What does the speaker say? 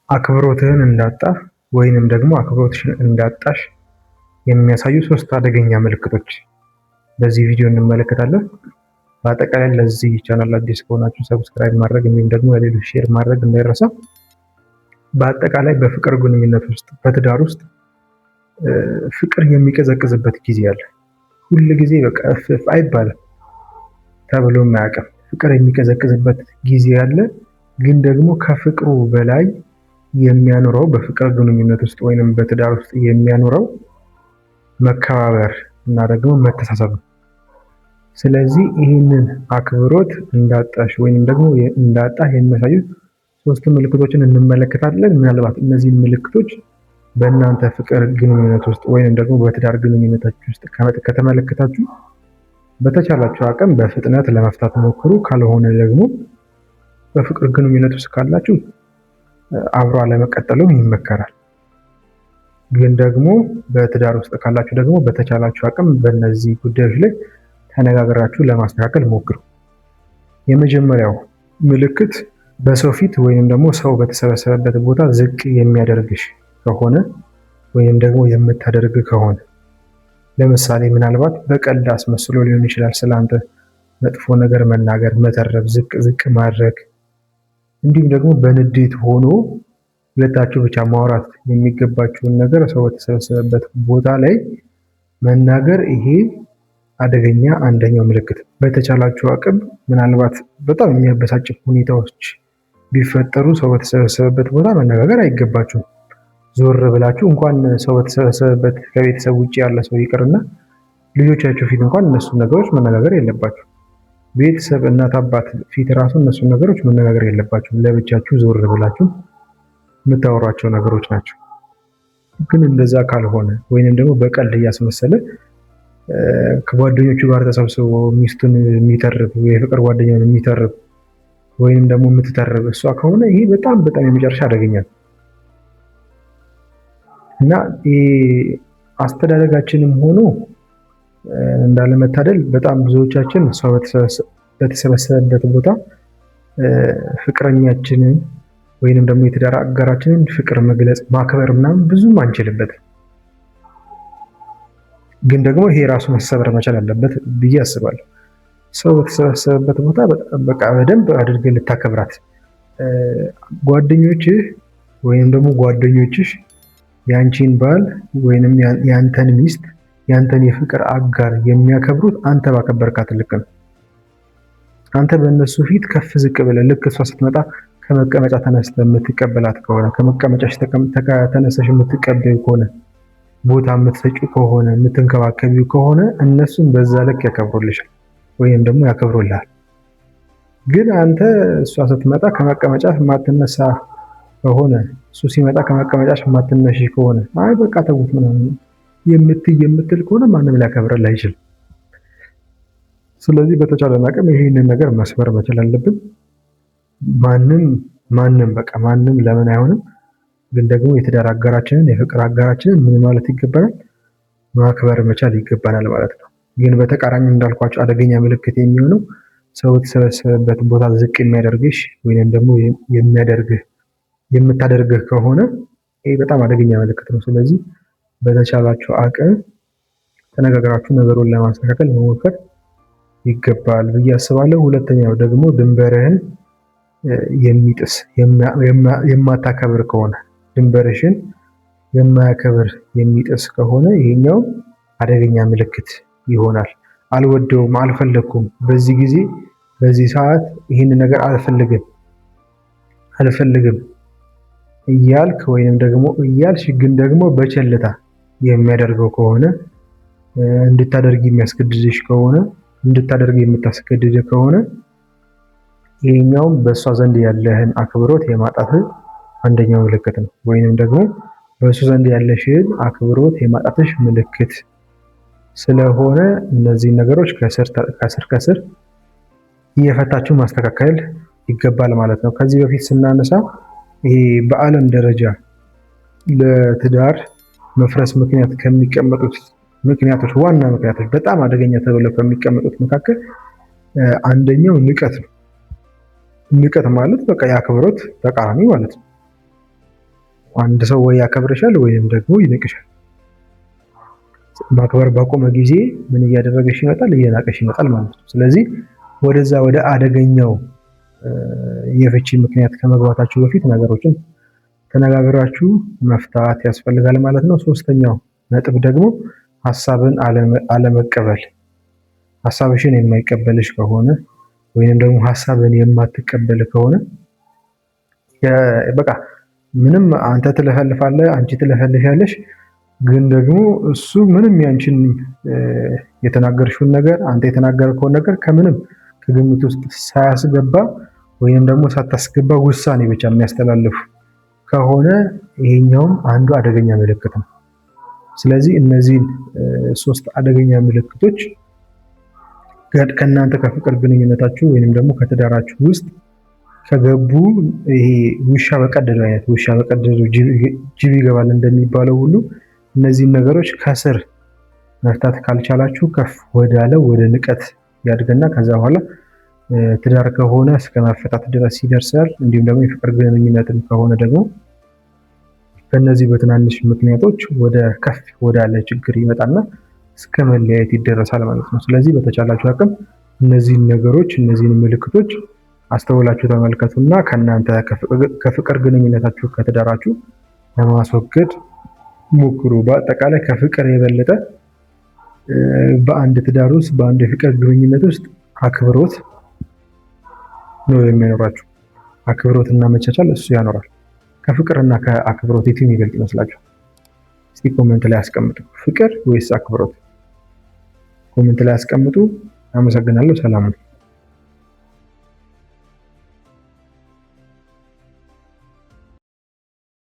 አክብሮትህን እንዳጣ ወይንም ደግሞ አክብሮትሽን እንዳጣሽ የሚያሳዩ 3 አደገኛ ምልክቶች በዚህ ቪዲዮ እንመለከታለን። በአጠቃላይ ለዚህ ቻናል አዲስ ከሆናችሁ ሰብስክራይብ ማድረግ እንዲሁም ደግሞ ለሌሎች ሼር ማድረግ እንዳይረሳ። በአጠቃላይ በፍቅር ግንኙነት ውስጥ በትዳር ውስጥ ፍቅር የሚቀዘቅዝበት ጊዜ አለ። ሁል ጊዜ በቃ እፍ አይባልም ተብሎ የማያውቅም። ፍቅር የሚቀዘቅዝበት ጊዜ አለ። ግን ደግሞ ከፍቅሩ በላይ የሚያኖረው በፍቅር ግንኙነት ውስጥ ወይንም በትዳር ውስጥ የሚያኖረው መከባበር እና ደግሞ መተሳሰብ ነው። ስለዚህ ይህንን አክብሮት እንዳጣሽ ወይንም ደግሞ እንዳጣህ የሚያሳዩ 3 ምልክቶችን እንመለከታለን። ምናልባት እነዚህን ምልክቶች በእናንተ ፍቅር ግንኙነት ውስጥ ወይንም ደግሞ በትዳር ግንኙነታችሁ ውስጥ ከተመለከታችሁ በተቻላችሁ አቅም በፍጥነት ለመፍታት ሞክሩ። ካልሆነ ደግሞ በፍቅር ግንኙነት ውስጥ ካላችሁ አብሮ አለመቀጠሉም ይመከራል። ግን ደግሞ በትዳር ውስጥ ካላችሁ ደግሞ በተቻላችሁ አቅም በእነዚህ ጉዳዮች ላይ ተነጋግራችሁ ለማስተካከል ሞክሩ። የመጀመሪያው ምልክት በሰው ፊት ወይንም ደግሞ ሰው በተሰበሰበበት ቦታ ዝቅ የሚያደርግሽ ከሆነ ወይንም ደግሞ የምታደርግ ከሆነ፣ ለምሳሌ ምናልባት በቀልድ አስመስሎ ሊሆን ይችላል ስላንተ መጥፎ ነገር መናገር፣ መተረብ፣ ዝቅ ማድረግ፣ እንዲሁም ደግሞ በንዴት ሆኖ ሁለታችሁ ብቻ ማውራት የሚገባችሁን ነገር ሰው በተሰበሰበበት ቦታ ላይ መናገር፣ ይሄ አደገኛ አንደኛው ምልክት። በተቻላችሁ አቅም ምናልባት በጣም የሚያበሳጭ ሁኔታዎች ቢፈጠሩ ሰው በተሰበሰበበት ቦታ መነጋገር አይገባችሁም። ዞር ብላችሁ እንኳን ሰው በተሰበሰበበት ከቤተሰብ ውጭ ያለ ሰው ይቅርና ልጆቻችሁ ፊት እንኳን እነሱን ነገሮች መነጋገር የለባችሁ። ቤተሰብ እናት አባት ፊት ራሱ እነሱን ነገሮች መነጋገር የለባችሁም። ለብቻችሁ ዞር ብላችሁ የምታወሯቸው ነገሮች ናቸው። ግን እንደዛ ካልሆነ ወይንም ደግሞ በቀልድ እያስመሰለ ከጓደኞቹ ጋር ተሰብስቦ ሚስቱን የሚተርብ የፍቅር ጓደኛውን የሚተርብ ወይንም ደግሞ የምትተርብ እሷ ከሆነ ይሄ በጣም የመጨረሻ አደገኛ ነው እና አስተዳደጋችንም ሆኖ እንዳለመታደል በጣም ብዙዎቻችን ሰው በተሰበሰበበት ቦታ ፍቅረኛችንን ወይንም ደግሞ የትዳር አጋራችንን ፍቅር መግለጽ ማክበር ምናምን ብዙም አንችልበትም። ግን ደግሞ ይሄ ራሱ መሰበር መቻል አለበት ብዬ አስባለሁ። ሰው በተሰበሰበበት ቦታ በቃ በደንብ አድርገህ ልታከብራት፣ ጓደኞችህ ወይንም ደግሞ ጓደኞችሽ ያንቺን ባል ወይንም ያንተን ሚስት ያንተን የፍቅር አጋር የሚያከብሩት አንተ ባከበርካት ልክ ነው። አንተ በእነሱ ፊት ከፍ ዝቅ ብለህ ልክ እሷ ስትመጣ ከመቀመጫ ተነስተህ የምትቀበላት ከሆነ ከመቀመጫሽ ተነስተሽ የምትቀበዩ ከሆነ ቦታ የምትሰጪው ከሆነ የምትንከባከቢው ከሆነ እነሱም በዛ ልክ ያከብሩልሻል ወይም ደግሞ ያከብሩልሃል። ግን አንተ እሷ ስትመጣ ከመቀመጫሽ የማትነሳ ከሆነ እሱ ሲመጣ ከመቀመጫሽ የማትነሺ ከሆነ አይ በቃ ተውት ምናምን የምትል ከሆነ ማንም ሊያከብርልህ አይችልም። ስለዚህ በተቻለን አቅም ይሄንን ነገር መስበር መቻል አለብን። ማንም ለምን አይሆንም። ግን ደግሞ የትዳር አጋራችንን የፍቅር አጋራችንን ምን ማለት ይገባናል? ማክበር መቻል ይገባናል ማለት ነው። ግን በተቃራኒ እንዳልኳቸው አደገኛ ምልክት የሚሆነው ሰው የተሰበሰበበት ቦታ ዝቅ የሚያደርግሽ ወይንም ደግሞ የምታደርግህ ከሆነ ይሄ በጣም አደገኛ ምልክት ነው። ስለዚህ በተቻላችሁ አቅም ተነጋግራችሁ ነገሩን ለማስተካከል መሞከር ይገባል ብዬ አስባለሁ። ሁለተኛው ደግሞ ድንበርህን የሚጥስ የማታከብር ከሆነ ድንበርሽን የማያከብር የሚጥስ ከሆነ ይሄኛው አደገኛ ምልክት ይሆናል። አልወደውም፣ አልፈለኩም፣ በዚህ ጊዜ በዚህ ሰዓት ይህን ነገር አልፈልግም እያልክ ወይንም ደግሞ እያልሽ ግን ደግሞ በቸልታ የሚያደርገው ከሆነ እንድታደርጊ የሚያስገድድሽ ከሆነ እንድታደርጊ የምታስገድድ ከሆነ ይሄኛውም በእሷ ዘንድ ያለህን አክብሮት የማጣት አንደኛው ምልክት ነው። ወይንም ደግሞ በእሱ ዘንድ ያለሽን አክብሮት የማጣትሽ ምልክት ስለሆነ እነዚህ ነገሮች ከስር እየፈታችሁ ማስተካከል ይገባል ማለት ነው። ከዚህ በፊት ስናነሳ ይሄ በዓለም ደረጃ ለትዳር መፍረስ ምክንያት ከሚቀመጡት ምክንያቶች ዋና ምክንያቶች በጣም አደገኛ ተብለው ከሚቀመጡት መካከል አንደኛው ንቀት ነው። ንቀት ማለት በቃ የአክብሮት ተቃራኒ ማለት ነው። አንድ ሰው ወይ ያከብርሻል ወይም ደግሞ ይንቅሻል። ማክበር ባቆመ ጊዜ ምን እያደረገሽ ይመጣል? እየናቀሽ ይመጣል ማለት ነው። ስለዚህ ወደዛ ወደ አደገኛው የፍቺ ምክንያት ከመግባታችሁ በፊት ነገሮችን ተነጋግራችሁ መፍታት ያስፈልጋል ማለት ነው። ሶስተኛው ነጥብ ደግሞ ሀሳብን አለመቀበል። ሀሳብሽን የማይቀበልሽ ከሆነ ወይንም ደግሞ ሀሳብን የማትቀበል ከሆነ በቃ ምንም አንተ ትለፈልፋለህ፣ አንቺ ትለፈልፊያለሽ፣ ግን ደግሞ እሱ ምንም ያንቺን የተናገርሽውን ነገር አንተ የተናገርከውን ነገር ከምንም ከግምት ውስጥ ሳያስገባ ወይንም ደግሞ ሳታስገባ ውሳኔ ብቻ የሚያስተላልፉ ከሆነ ይሄኛውም አንዱ አደገኛ ምልክት ነው። ስለዚህ እነዚህን ሶስት አደገኛ ምልክቶች ከእናንተ ከፍቅር ግንኙነታችሁ ወይንም ደግሞ ከትዳራችሁ ውስጥ ከገቡ ይሄ ውሻ በቀደደው አይነት ውሻ በቀደደው ጅብ ይገባል እንደሚባለው ሁሉ እነዚህን ነገሮች ከስር መፍታት ካልቻላችሁ ከፍ ወዳለ ወደ ንቀት ያድግና ከዛ በኋላ ትዳር ከሆነ እስከ መፈታት ድረስ ይደርሳል። እንዲሁም ደግሞ የፍቅር ግንኙነትም ከሆነ ደግሞ በእነዚህ በትናንሽ ምክንያቶች ወደ ከፍ ወዳለ ችግር ይመጣና እስከ መለያየት ይደረሳል ማለት ነው። ስለዚህ በተቻላችሁ አቅም እነዚህን ነገሮች እነዚህን ምልክቶች አስተውላችሁ ተመልከቱና ከእናንተ ከፍቅር ግንኙነታችሁ ከትዳራችሁ ለማስወገድ ሞክሩ። በአጠቃላይ ከፍቅር የበለጠ በአንድ ትዳር ውስጥ በአንድ የፍቅር ግንኙነት ውስጥ አክብሮት ነው የሚኖራችሁ። አክብሮትና መቻቻል እሱ ያኖራል። ከፍቅርና ከአክብሮት የትኛው የሚበልጥ ይመስላችኋል? እስቲ ኮሜንት ላይ አስቀምጡ። ፍቅር ወይስ አክብሮት? ኮሜንት ላይ አስቀምጡ። አመሰግናለሁ። ሰላም ነው።